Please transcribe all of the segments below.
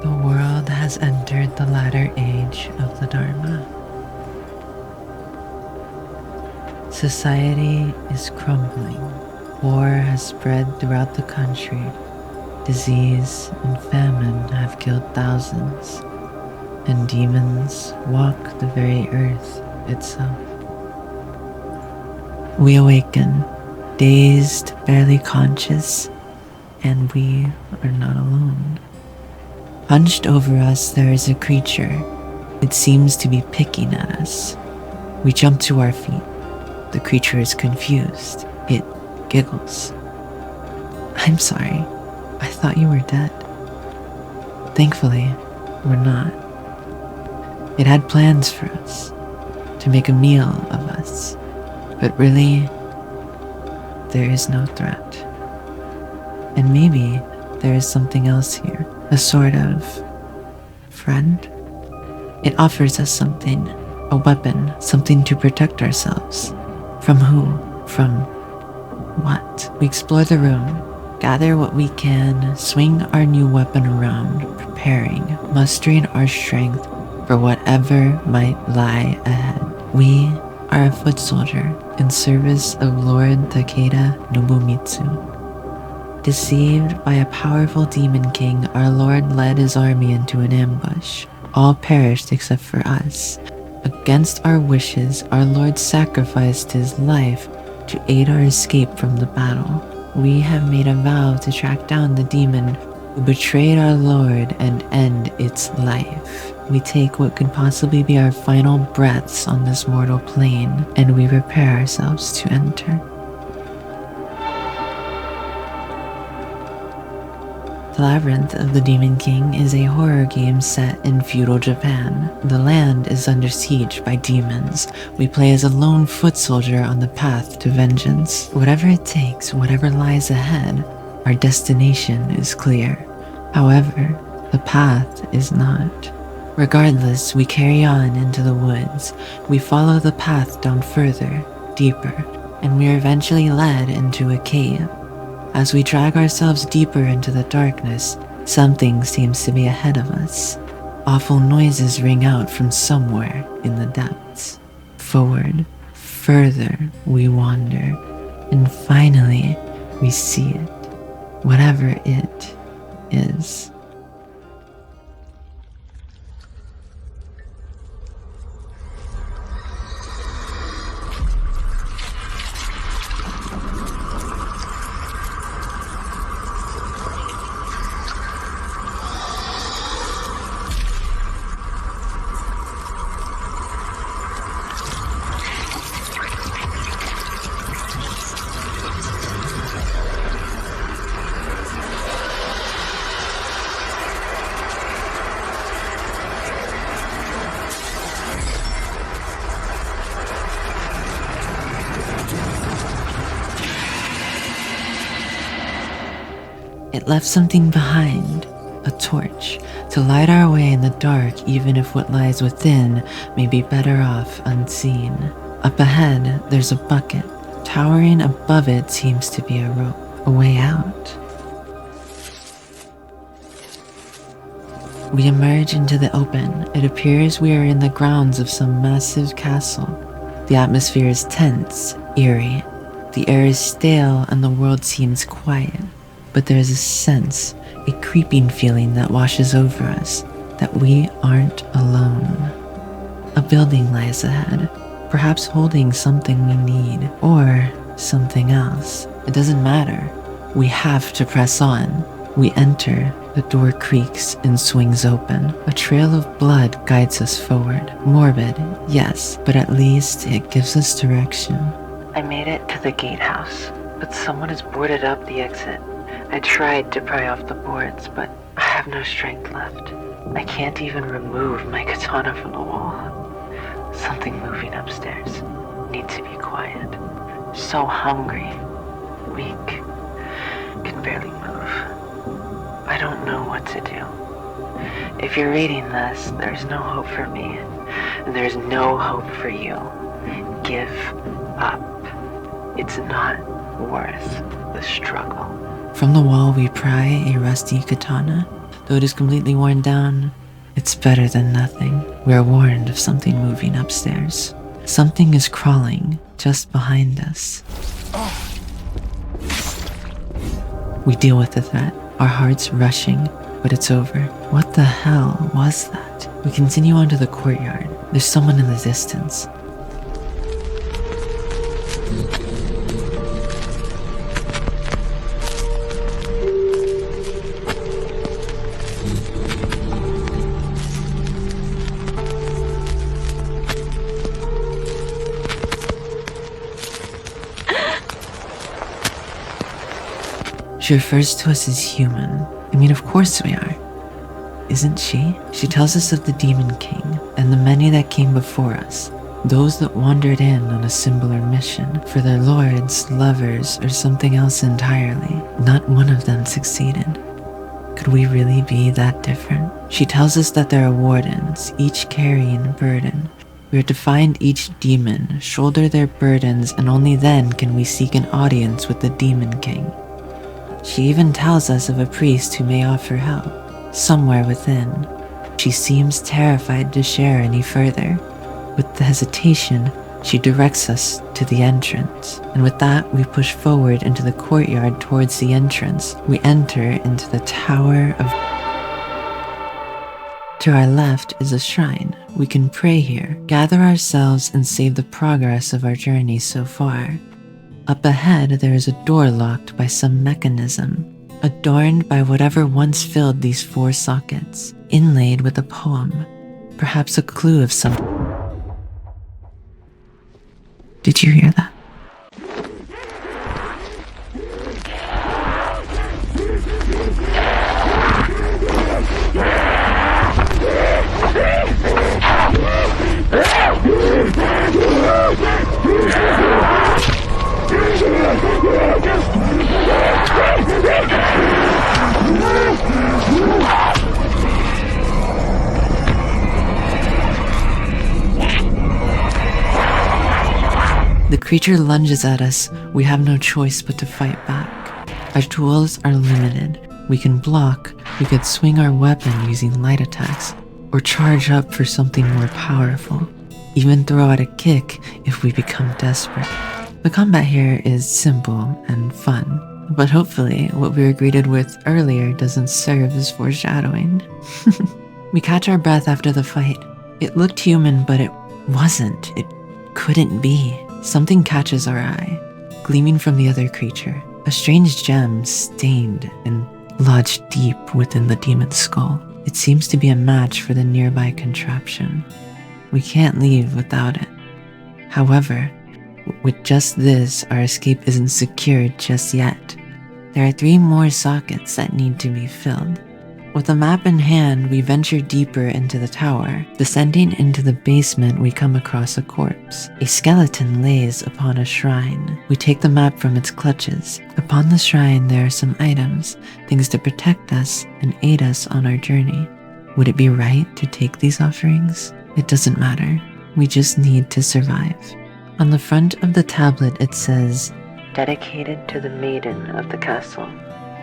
The world has entered the latter age of the Dharma. Society is crumbling. War has spread throughout the country. Disease and famine have killed thousands, and demons walk the very earth itself. We awaken, dazed, barely conscious, and we are not alone. Hunched over us, there is a creature. It seems to be picking at us. We jump to our feet. The creature is confused. It giggles. "I'm sorry. I thought you were dead." Thankfully, we're not. It had plans for us, to make a meal of us. But really, there is no threat. And maybe there is something else here, a sort of friend. It offers us something, a weapon, something to protect ourselves. From who? From what? We explore the room, gather what we can, swing our new weapon around, preparing, mustering our strength for whatever might lie ahead. We are a foot soldier in service of Lord Takeda Nobumitsu. Deceived by a powerful demon king, our lord led his army into an ambush. All perished except for us. Against our wishes, our lord sacrificed his life to aid our escape from the battle. We have made a vow to track down the demon who betrayed our lord and end its life. We take what could possibly be our final breaths on this mortal plane, and we prepare ourselves to enter. The Labyrinth of the Demon King is a horror game set in feudal Japan. The land is under siege by demons. We play as a lone foot soldier on the path to vengeance. Whatever it takes, whatever lies ahead, our destination is clear. However, the path is not. Regardless, we carry on into the woods. We follow the path down further, deeper, and we are eventually led into a cave. As we drag ourselves deeper into the darkness, something seems to be ahead of us. Awful noises ring out from somewhere in the depths. Forward, further we wander, and finally we see it, whatever it is. It left something behind, a torch, to light our way in the dark even if what lies within may be better off unseen. Up ahead, there's a bucket. Towering above it seems to be a rope, a way out. We emerge into the open. It appears we are in the grounds of some massive castle. The atmosphere is tense, eerie. The air is stale and the world seems quiet. But there is a sense, a creeping feeling that washes over us, that we aren't alone. A building lies ahead, perhaps holding something we need, or something else. It doesn't matter. We have to press on. We enter, the door creaks and swings open. A trail of blood guides us forward. Morbid, yes, but at least it gives us direction. I made it to the gatehouse, but someone has boarded up the exit. I tried to pry off the boards, but I have no strength left. I can't even remove my katana from the wall. Something moving upstairs. Need to be quiet. So hungry. Weak. Can barely move. I don't know what to do. If you're reading this, there's no hope for me. And there's no hope for you. Give up. It's not worth the struggle. From the wall we pry a rusty katana. Though it is completely worn down, it's better than nothing. We are warned of something moving upstairs. Something is crawling just behind us. We deal with the threat, our hearts rushing, but it's over. What the hell was that? We continue on to the courtyard. There's someone in the distance. She refers to us as human. I mean, of course we are. Isn't she? She tells us of the Demon King and the many that came before us, those that wandered in on a similar mission for their lords, lovers, or something else entirely. Not one of them succeeded. Could we really be that different? She tells us that there are wardens, each carrying a burden. We are to find each demon, shoulder their burdens, and only then can we seek an audience with the Demon King. She even tells us of a priest who may offer help, somewhere within. She seems terrified to share any further. With the hesitation, she directs us to the entrance, and with that we push forward into the courtyard towards the entrance. We enter into the Tower of... To our left is a shrine. We can pray here, gather ourselves, and save the progress of our journey so far. Up ahead, there is a door locked by some mechanism, adorned by whatever once filled these 4 sockets, inlaid with a poem, perhaps a clue of some... Did you hear that? The creature lunges at us. We have no choice but to fight back. Our tools are limited. We can block, we could swing our weapon using light attacks, or charge up for something more powerful. Even throw out a kick if we become desperate. The combat here is simple and fun, but hopefully what we were greeted with earlier doesn't serve as foreshadowing. We catch our breath after the fight. It looked human, but it wasn't. It couldn't be. Something catches our eye, gleaming from the other creature. A strange gem stained and lodged deep within the demon's skull. It seems to be a match for the nearby contraption. We can't leave without it. However, with just this, our escape isn't secured just yet. There are 3 more sockets that need to be filled. With a map in hand, we venture deeper into the tower. Descending into the basement, we come across a corpse. A skeleton lays upon a shrine. We take the map from its clutches. Upon the shrine, there are some items, things to protect us and aid us on our journey. Would it be right to take these offerings? It doesn't matter. We just need to survive. On the front of the tablet, it says, "Dedicated to the maiden of the castle.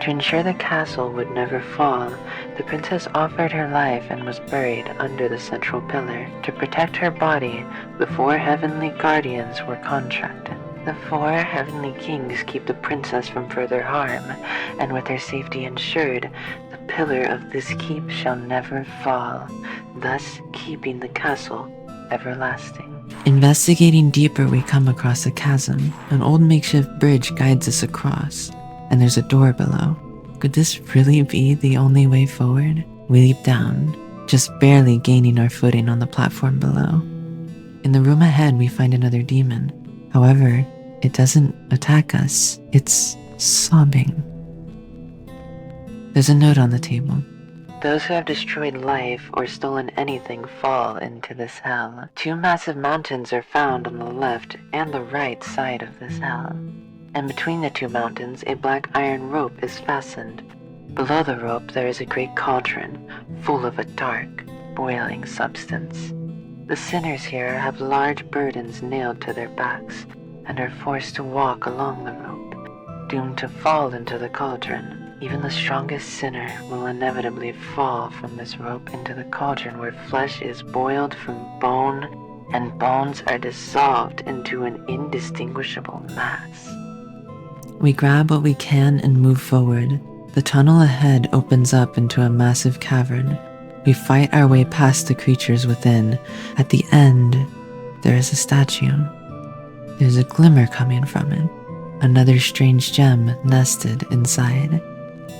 To ensure the castle would never fall, the princess offered her life and was buried under the central pillar. To protect her body, the 4 heavenly guardians were contracted. The 4 heavenly kings keep the princess from further harm, and with her safety ensured, the pillar of this keep shall never fall, thus keeping the castle everlasting." Investigating deeper, we come across a chasm. An old makeshift bridge guides us across, and there's a door below. Could this really be the only way forward? We leap down, just barely gaining our footing on the platform below. In the room ahead, we find another demon. However, it doesn't attack us. It's sobbing. There's a note on the table. "Those who have destroyed life or stolen anything fall into this hell. 2 massive mountains are found on the left and the right side of this hell. And between the 2 mountains, a black iron rope is fastened. Below the rope, there is a great cauldron, full of a dark, boiling substance. The sinners here have large burdens nailed to their backs, and are forced to walk along the rope, doomed to fall into the cauldron. Even the strongest sinner will inevitably fall from this rope into the cauldron where flesh is boiled from bone and bones are dissolved into an indistinguishable mass. We grab what we can and move forward. The tunnel ahead opens up into a massive cavern. We fight our way past the creatures within. At the end, there is a statue. There's a glimmer coming from it. Another strange gem nested inside.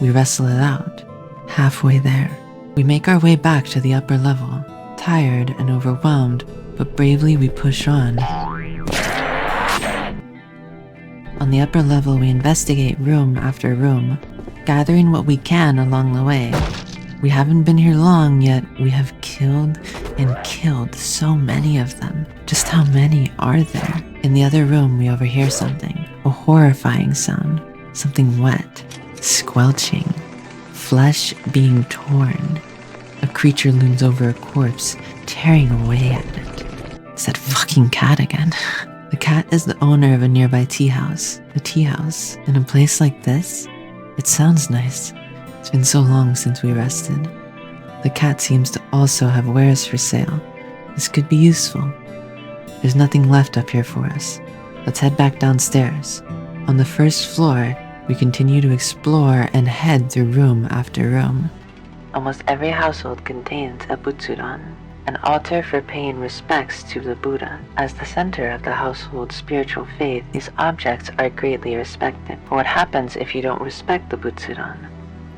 We wrestle it out. Halfway there, we make our way back to the upper level. Tired and overwhelmed, but bravely we push on. On the upper level, we investigate room after room, gathering what we can along the way. We haven't been here long, yet we have killed and killed so many of them. Just how many are there? In the other room, we overhear something, a horrifying sound, something wet, squelching, flesh being torn. A creature looms over a corpse, tearing away at it. It's that fucking cat again. The cat is the owner of a nearby tea house. A tea house in a place like this? It sounds nice. It's been so long since we rested. The cat seems to also have wares for sale. This could be useful. There's nothing left up here for us. Let's head back downstairs. On the first floor, we continue to explore and head through room after room. Almost every household contains a butsudan, an altar for paying respects to the Buddha. As the center of the household's spiritual faith, these objects are greatly respected. But what happens if you don't respect the butsudan?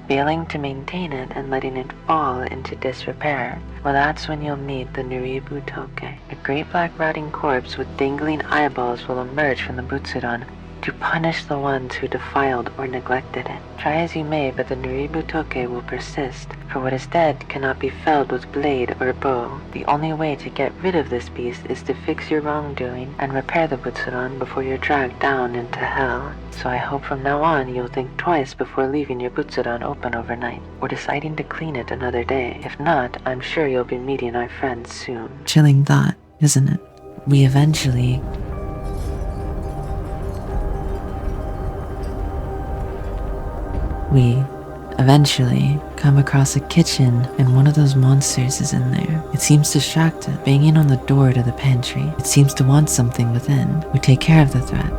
Failing to maintain it and letting it fall into disrepair, well, that's when you'll meet the Nuribu Toke. A great black rotting corpse with dangling eyeballs will emerge from the butsudan to punish the ones who defiled or neglected it. Try as you may, but the Nuribu Toke will persist, for what is dead cannot be felled with blade or bow. The only way to get rid of this beast is to fix your wrongdoing and repair the butsudan before you're dragged down into hell. So I hope from now on you'll think twice before leaving your butsudan open overnight, or deciding to clean it another day. If not, I'm sure you'll be meeting our friends soon. Chilling thought, isn't it? We eventually come across a kitchen, and one of those monsters is in there. It seems distracted, banging on the door to the pantry. It seems to want something within. We take care of the threat,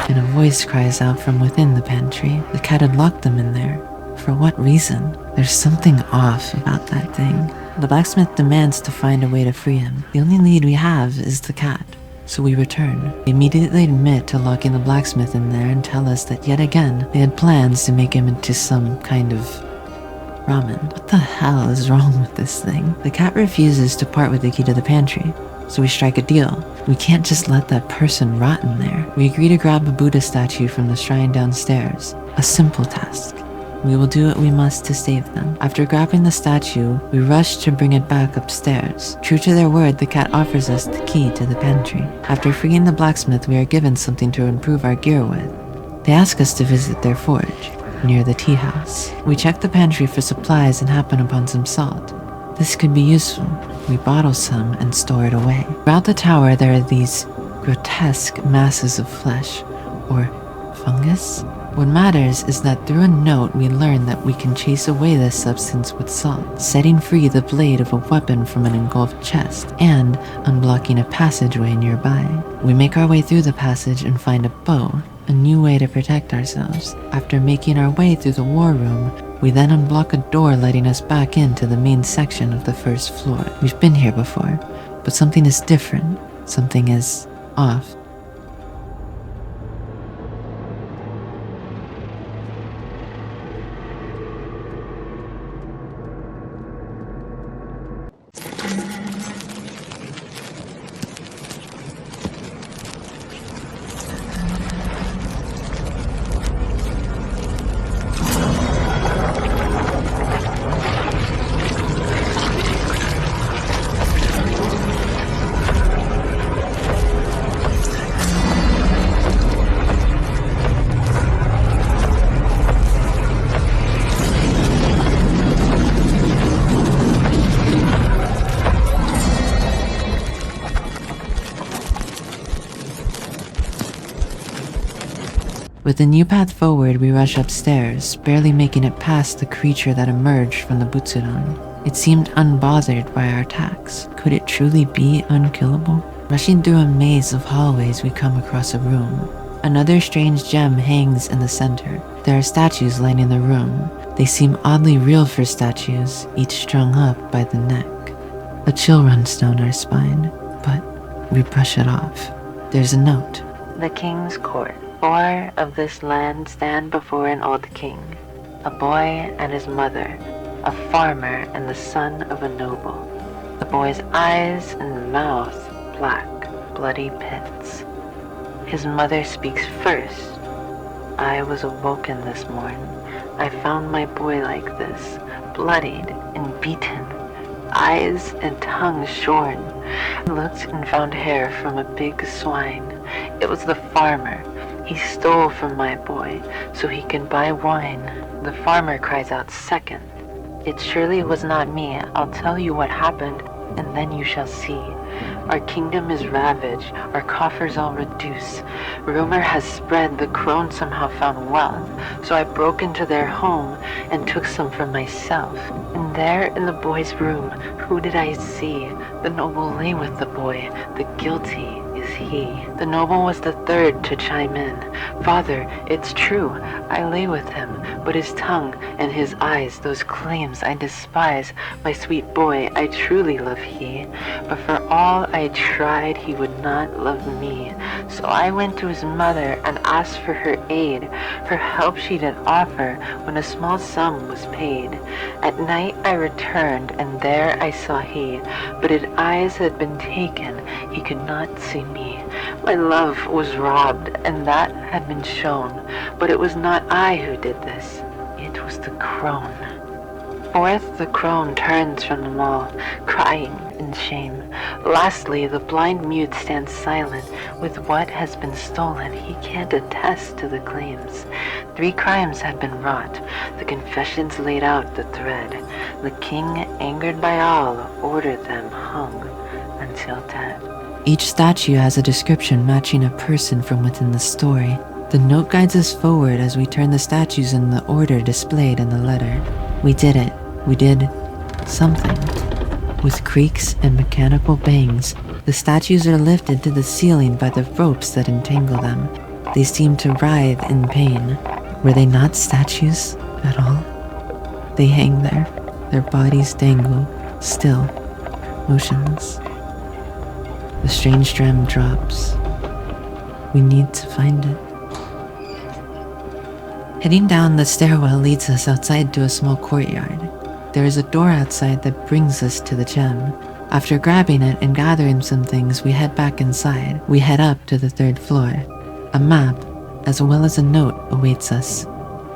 and a voice cries out from within the pantry. The cat had locked them in there. For what reason? There's something off about that thing. The blacksmith demands to find a way to free him. The only lead we have is the cat. So we return. They immediately admit to locking the blacksmith in there and tell us that yet again, they had plans to make him into some kind of ramen. What the hell is wrong with this thing? The cat refuses to part with the key to the pantry, so we strike a deal. We can't just let that person rot in there. We agree to grab a Buddha statue from the shrine downstairs. A simple task. We will do what we must to save them. After grabbing the statue, we rush to bring it back upstairs. True to their word, the cat offers us the key to the pantry. After freeing the blacksmith, we are given something to improve our gear with. They ask us to visit their forge, near the tea house. We check the pantry for supplies and happen upon some salt. This could be useful. We bottle some and store it away. Throughout the tower, there are these grotesque masses of flesh, or fungus. What matters is that through a note we learn that we can chase away this substance with salt, setting free the blade of a weapon from an engulfed chest, and unblocking a passageway nearby. We make our way through the passage and find a bow, a new way to protect ourselves. After making our way through the war room, we then unblock a door letting us back into the main section of the first floor. We've been here before, but something is different. Something is off. With a new path forward, we rush upstairs, barely making it past the creature that emerged from the Butsudan. It seemed unbothered by our attacks. Could it truly be unkillable? Rushing through a maze of hallways, we come across a room. Another strange gem hangs in the center. There are statues lining the room. They seem oddly real for statues, each strung up by the neck. A chill runs down our spine, but we brush it off. There's a note. The king's court. 4 of this land stand before an old king, a boy and his mother, a farmer and the son of a noble. The boy's eyes and mouth black, bloody pits. His mother speaks first. I was awoken this morn. I found my boy like this, bloodied and beaten, eyes and tongue shorn. I looked and found hair from a big swine. It was the farmer. He stole from my boy so he can buy wine. The farmer cries out second. It surely was not me. I'll tell you what happened, and then you shall see. Our kingdom is ravaged, our coffers all reduced. Rumor has spread the crone somehow found wealth, so I broke into their home and took some for myself. And there in the boy's room, who did I see? The noble lay with the boy, the guilty is he. The noble was the third to chime in. Father, it's true, I lay with him, but his tongue and his eyes, those claims I despise. My sweet boy, I truly love he, but for all I tried, he would not love me. So I went to his mother and asked for her aid. Her help she did offer when a small sum was paid. At night I returned, and there I saw he, but his eyes had been taken, he could not see me. My love was robbed, and that had been shown, but it was not I who did this, it was the crone. Forth the crone turns from them all, crying in shame. Lastly, the blind mute stands silent. With what has been stolen, he can't attest to the claims. 3 crimes have been wrought. The confessions laid out the thread. The king, angered by all, ordered them hung until dead. Each statue has a description matching a person from within the story. The note guides us forward as we turn the statues in the order displayed in the letter. We did it. We did something. With creaks and mechanical bangs, the statues are lifted to the ceiling by the ropes that entangle them. They seem to writhe in pain. Were they not statues at all? They hang there. Their bodies dangle, still, motionless. The strange gem drops. We need to find it. Heading down, the stairwell leads us outside to a small courtyard. There is a door outside that brings us to the gem. After grabbing it and gathering some things, we head back inside. We head up to the 3rd floor. A map, as well as a note, awaits us.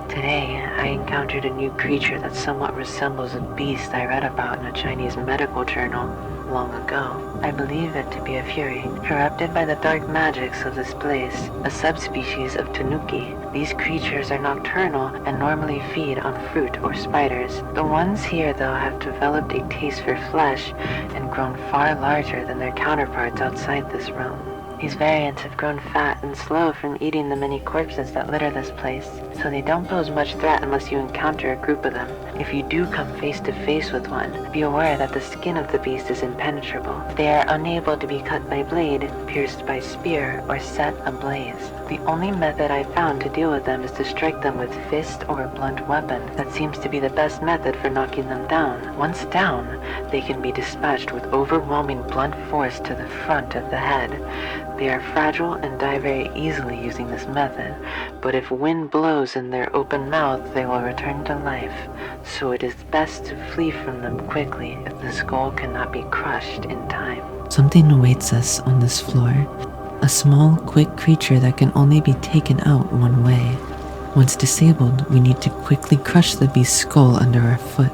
Today, I encountered a new creature that somewhat resembles a beast I read about in a Chinese medical journal long ago. I believe it to be a fury, corrupted by the dark magics of this place, a subspecies of tanuki. These creatures are nocturnal and normally feed on fruit or spiders. The ones here, though, have developed a taste for flesh and grown far larger than their counterparts outside this realm. These variants have grown fat and slow from eating the many corpses that litter this place, so they don't pose much threat unless you encounter a group of them. If you do come face to face with one, be aware that the skin of the beast is impenetrable. They are unable to be cut by blade, pierced by spear, or set ablaze. The only method I found to deal with them is to strike them with fist or a blunt weapon. That seems to be the best method for knocking them down. Once down, they can be dispatched with overwhelming blunt force to the front of the head. They are fragile and die very easily using this method, but if wind blows in their open mouth, they will return to life, so it is best to flee from them quickly if the skull cannot be crushed in time. Something awaits us on this floor. A small, quick creature that can only be taken out one way. Once disabled, we need to quickly crush the beast's skull under our foot.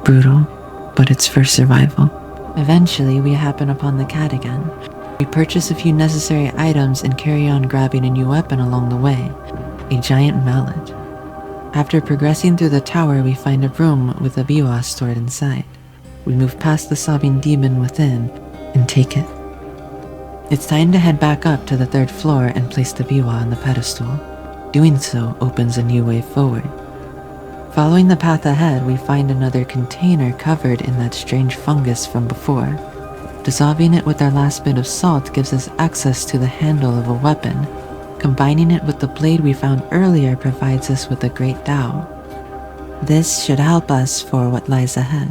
Brutal, but it's for survival. Eventually, we happen upon the cat again. We purchase a few necessary items and carry on grabbing a new weapon along the way, a giant mallet. After progressing through the tower, we find a room with a biwa stored inside. We move past the sobbing demon within and take it. It's time to head back up to the 3rd floor and place the biwa on the pedestal. Doing so opens a new way forward. Following the path ahead, we find another container covered in that strange fungus from before. Dissolving it with our last bit of salt gives us access to the handle of a weapon. Combining it with the blade we found earlier provides us with a great dao. This should help us for what lies ahead.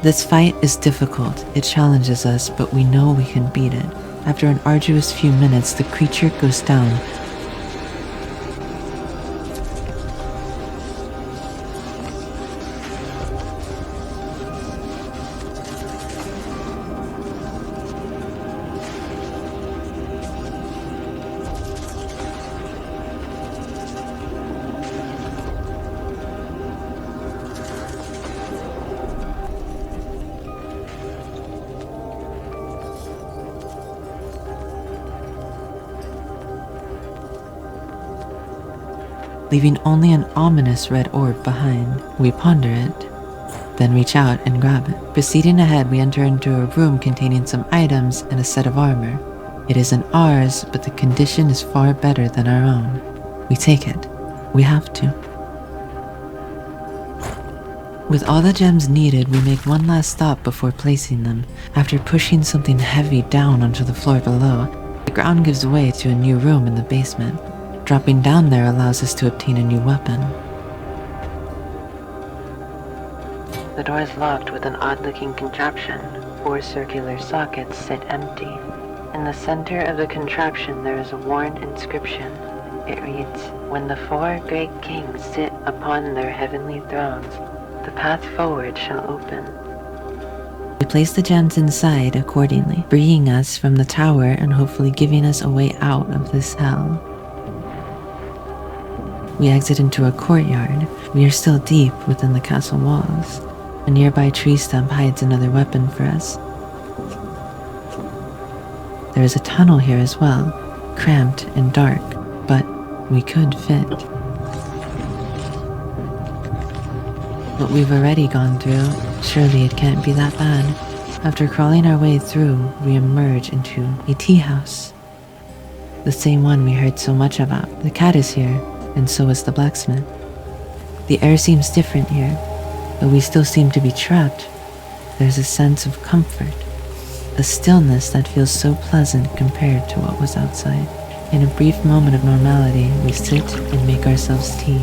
This fight is difficult, it challenges us, but we know we can beat it. After an arduous few minutes, the creature goes down. Leaving only an ominous red orb behind. We ponder it, then reach out and grab it. Proceeding ahead, we enter into a room containing some items and a set of armor. It isn't ours, but the condition is far better than our own. We take it. We have to. With all the gems needed, we make one last stop before placing them. After pushing something heavy down onto the floor below, the ground gives way to a new room in the basement. Dropping down there allows us to obtain a new weapon. The door is locked with an odd-looking contraption. 4 circular sockets sit empty. In the center of the contraption there is a worn inscription. It reads, "When the 4 great kings sit upon their heavenly thrones, the path forward shall open." We place the gems inside accordingly, freeing us from the tower and hopefully giving us a way out of this hell. We exit into a courtyard. We are still deep within the castle walls. A nearby tree stump hides another weapon for us. There is a tunnel here as well, cramped and dark, but we could fit. What we've already gone through, surely it can't be that bad. After crawling our way through, we emerge into a tea house. The same one we heard so much about. The cat is here, and so is the blacksmith. The air seems different here, but we still seem to be trapped. There's a sense of comfort, a stillness that feels so pleasant compared to what was outside. In a brief moment of normality, we sit and make ourselves tea.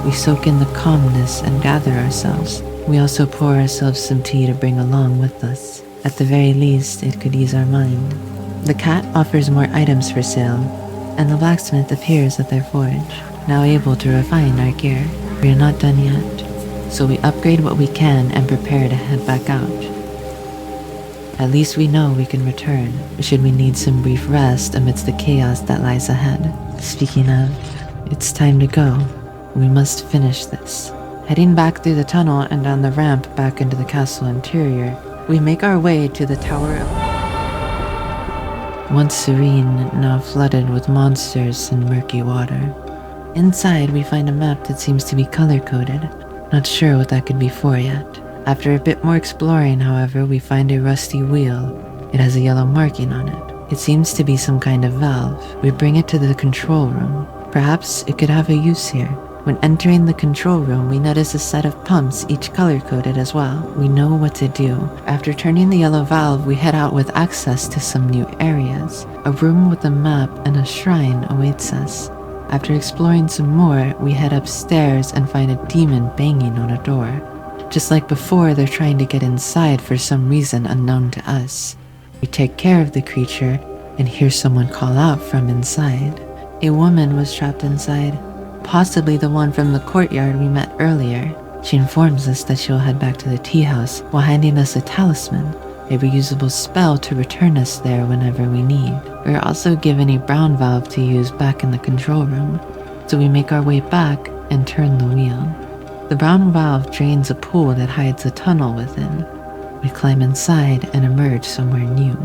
We soak in the calmness and gather ourselves. We also pour ourselves some tea to bring along with us. At the very least, it could ease our mind. The cat offers more items for sale, and the blacksmith appears at their forge, now able to refine our gear. We are not done yet, so we upgrade what we can and prepare to head back out. At least we know we can return, should we need some brief rest amidst the chaos that lies ahead. Speaking of, it's time to go. We must finish this. Heading back through the tunnel and down the ramp back into the castle interior, we make our way to the Tower of... Once serene, now flooded with monsters and murky water. Inside, we find a map that seems to be color-coded. Not sure what that could be for yet. After a bit more exploring, however, we find a rusty wheel. It has a yellow marking on it. It seems to be some kind of valve. We bring it to the control room. Perhaps it could have a use here. When entering the control room, we notice a set of pumps, each color-coded as well. We know what to do. After turning the yellow valve, we head out with access to some new areas. A room with a map and a shrine awaits us. After exploring some more, we head upstairs and find a demon banging on a door. Just like before, they're trying to get inside for some reason unknown to us. We take care of the creature and hear someone call out from inside. A woman was trapped inside. Possibly the one from the courtyard we met earlier. She informs us that she'll head back to the tea house while handing us a talisman, a reusable spell to return us there whenever we need. We're also given a brown valve to use back in the control room, so we make our way back and turn the wheel. The brown valve drains a pool that hides a tunnel within. We climb inside and emerge somewhere new.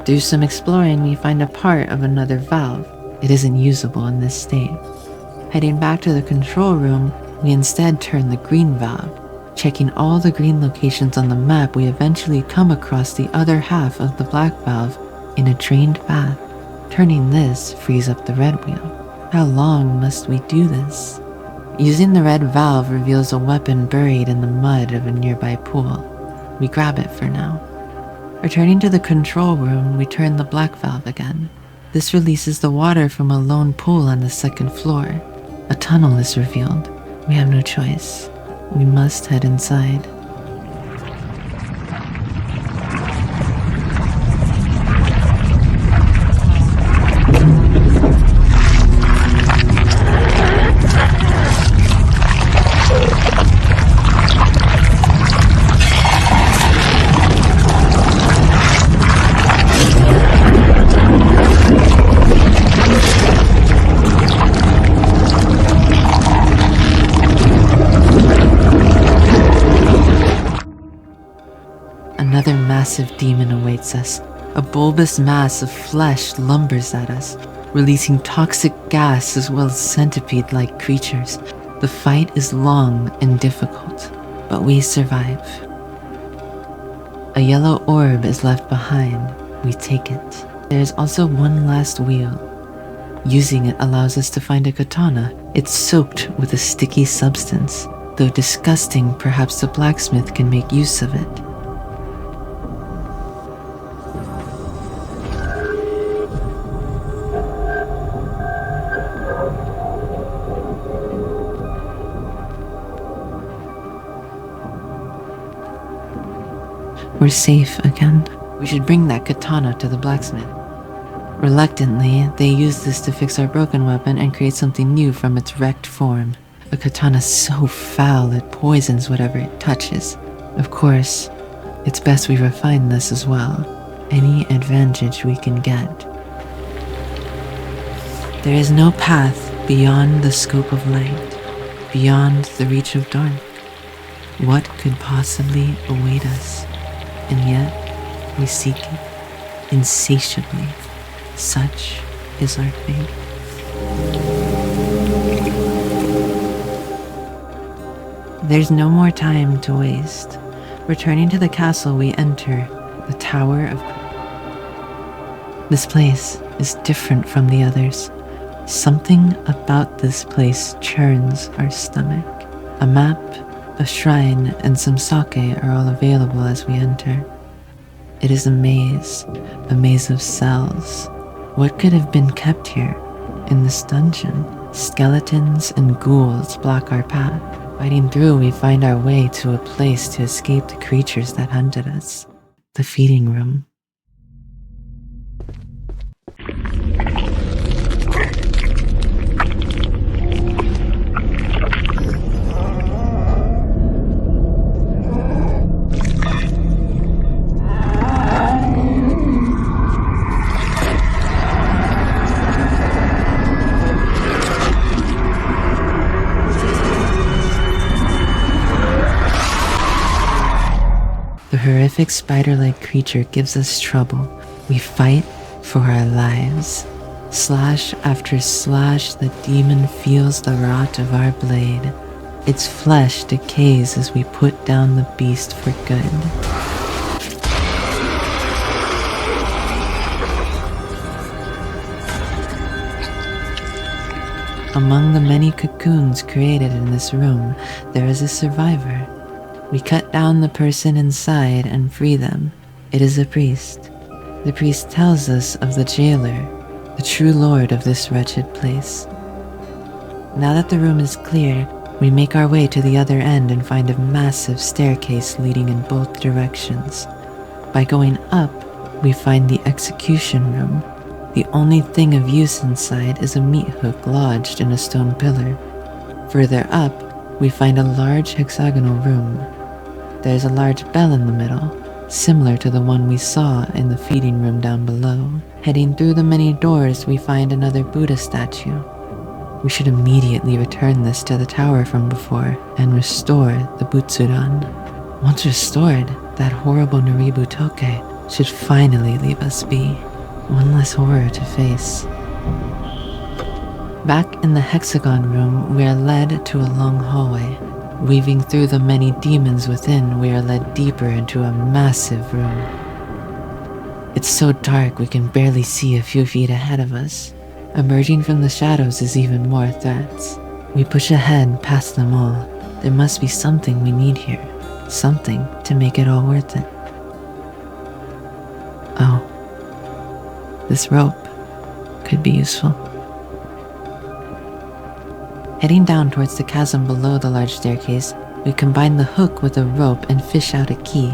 Through some exploring, we find a part of another valve. It isn't usable in this state. Heading back to the control room, we instead turn the green valve. Checking all the green locations on the map, we eventually come across the other half of the black valve in a drained path. Turning this frees up the red wheel. How long must we do this? Using the red valve reveals a weapon buried in the mud of a nearby pool. We grab it for now. Returning to the control room, we turn the black valve again. This releases the water from a lone pool on the second floor. A tunnel is revealed. We have no choice. We must head inside. Another massive demon awaits us. A bulbous mass of flesh lumbers at us, releasing toxic gas as well as centipede-like creatures. The fight is long and difficult, but we survive. A yellow orb is left behind. We take it. There is also one last wheel. Using it allows us to find a katana. It's soaked with a sticky substance. Though disgusting, perhaps the blacksmith can make use of it. We're safe again. We should bring that katana to the blacksmith. Reluctantly, they use this to fix our broken weapon and create something new from its wrecked form. A katana so foul it poisons whatever it touches. Of course, it's best we refine this as well. Any advantage we can get. There is no path beyond the scope of light, beyond the reach of dark. What could possibly await us? And yet, we seek it insatiably. Such is our fate. There's no more time to waste. Returning to the castle, we enter the Tower of... This place is different from the others. Something about this place churns our stomach. A map, a shrine, and some sake are all available as we enter. It is a maze of cells. What could have been kept here in this dungeon? Skeletons and ghouls block our path. Fighting through, we find our way to a place to escape the creatures that hunted us. The feeding room. The horrific spider-like creature gives us trouble. We fight for our lives. Slash after slash, the demon feels the rot of our blade. Its flesh decays as we put down the beast for good. Among the many cocoons created in this room, there is a survivor. We cut down the person inside and free them. It is a priest. The priest tells us of the jailer, the true lord of this wretched place. Now that the room is clear, we make our way to the other end and find a massive staircase leading in both directions. By going up, we find the execution room. The only thing of use inside is a meat hook lodged in a stone pillar. Further up, we find a large hexagonal room. There's a large bell in the middle, similar to the one we saw in the feeding room down below. Heading through the many doors, we find another Buddha statue. We should immediately return this to the tower from before and restore the Butsudan. Once restored, that horrible Naribu Toke should finally leave us be. One less horror to face. Back in the hexagon room, we are led to a long hallway. Weaving through the many demons within, we are led deeper into a massive room. It's so dark we can barely see a few feet ahead of us. Emerging from the shadows is even more threats. We push ahead past them all. There must be something we need here. Something to make it all worth it. Oh. This rope could be useful. Heading down towards the chasm below the large staircase, we combine the hook with a rope and fish out a key.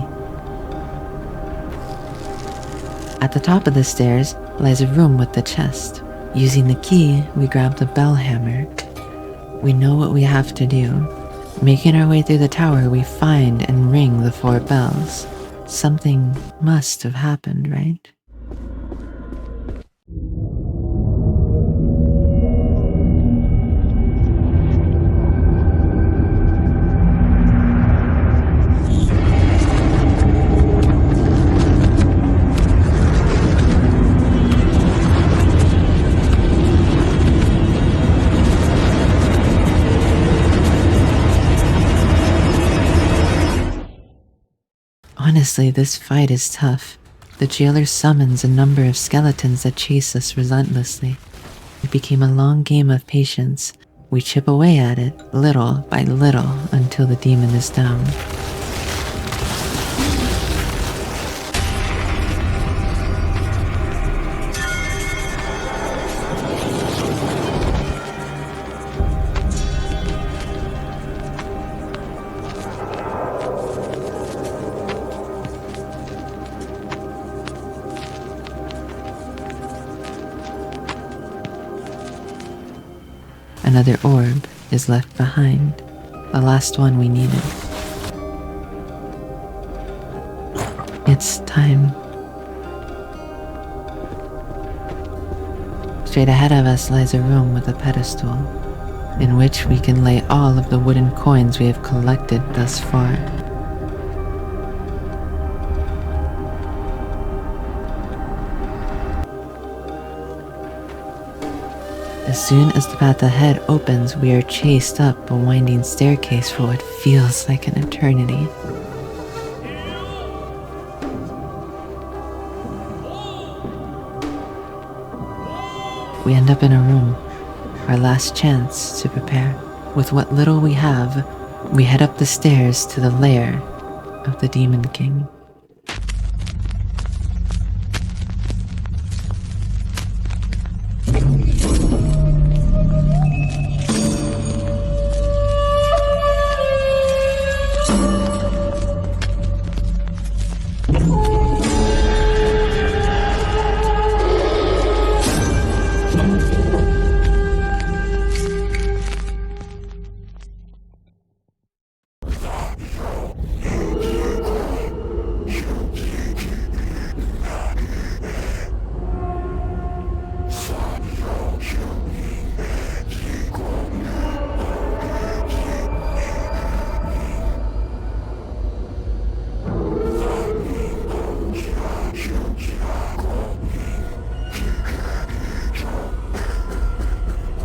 At the top of the stairs lies a room with the chest. Using the key, we grab the bell hammer. We know what we have to do. Making our way through the tower, we find and ring the 4 bells. Something must have happened, right? Honestly, this fight is tough. The jailer summons a number of skeletons that chase us relentlessly. It became a long game of patience. We chip away at it, little by little, until the demon is down. Another orb is left behind, the last one we needed. It's time. Straight ahead of us lies a room with a pedestal, in which we can lay all of the wooden coins we have collected thus far. As soon as the path ahead opens, we are chased up a winding staircase for what feels like an eternity. We end up in a room, our last chance to prepare. With what little we have, we head up the stairs to the lair of the Demon King.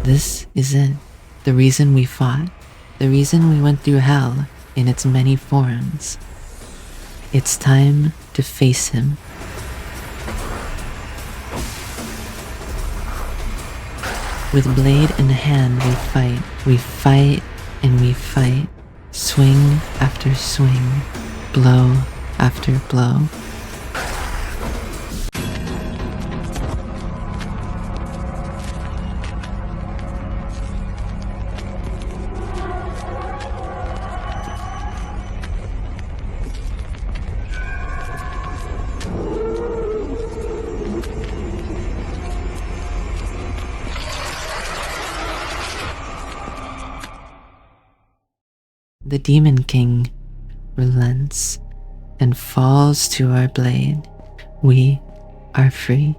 This is it. The reason we fought. The reason we went through hell in its many forms. It's time to face him. With blade in hand we fight. We fight and we fight. Swing after swing. Blow after blow. The Demon King relents and falls to our blade. We are free.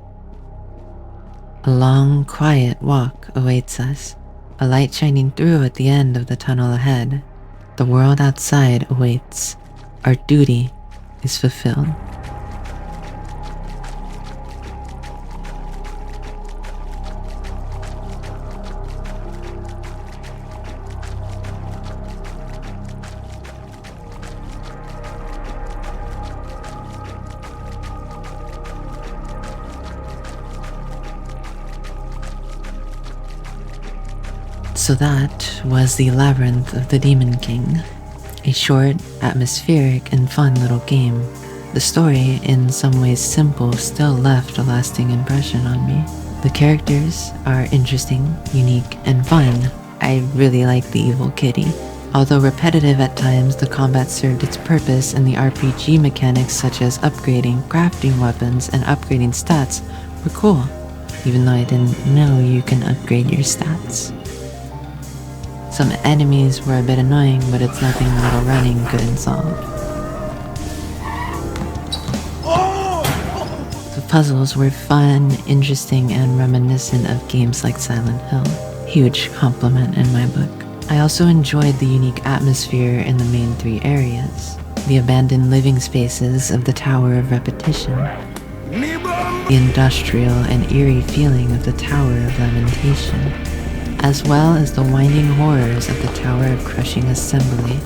A long, quiet walk awaits us, a light shining through at the end of the tunnel ahead. The world outside awaits. Our duty is fulfilled. So that was the Labyrinth of the Demon King, a short, atmospheric, and fun little game. The story, in some ways simple, still left a lasting impression on me. The characters are interesting, unique, and fun. I really like the evil kitty. Although repetitive at times, the combat served its purpose, and the RPG mechanics such as upgrading, crafting weapons, and upgrading stats were cool, even though I didn't know you can upgrade your stats. Some enemies were a bit annoying, but it's nothing a little running couldn't solve. The puzzles were fun, interesting, and reminiscent of games like Silent Hill. Huge compliment in my book. I also enjoyed the unique atmosphere in the main 3 areas. The abandoned living spaces of the Tower of Repetition. The industrial and eerie feeling of the Tower of Lamentation, as well as the winding horrors of the Tower of Crushing Assembly.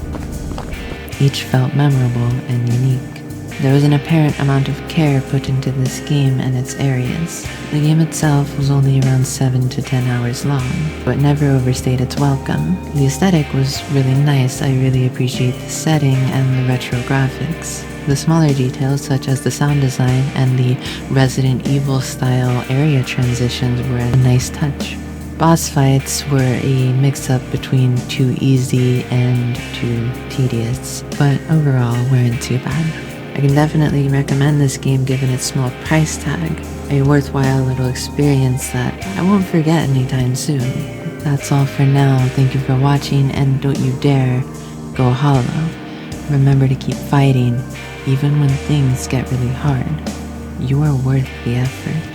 Each felt memorable and unique. There was an apparent amount of care put into this game and its areas. The game itself was only around 7 to 10 hours long, but never overstayed its welcome. The aesthetic was really nice. I really appreciate the setting and the retro graphics. The smaller details, such as the sound design and the Resident Evil style area transitions, were a nice touch. Boss fights were a mix-up between too easy and too tedious, but overall weren't too bad. I can definitely recommend this game given its small price tag, a worthwhile little experience that I won't forget anytime soon. That's all for now. Thank you for watching, and don't you dare go hollow. Remember to keep fighting, even when things get really hard. You are worth the effort.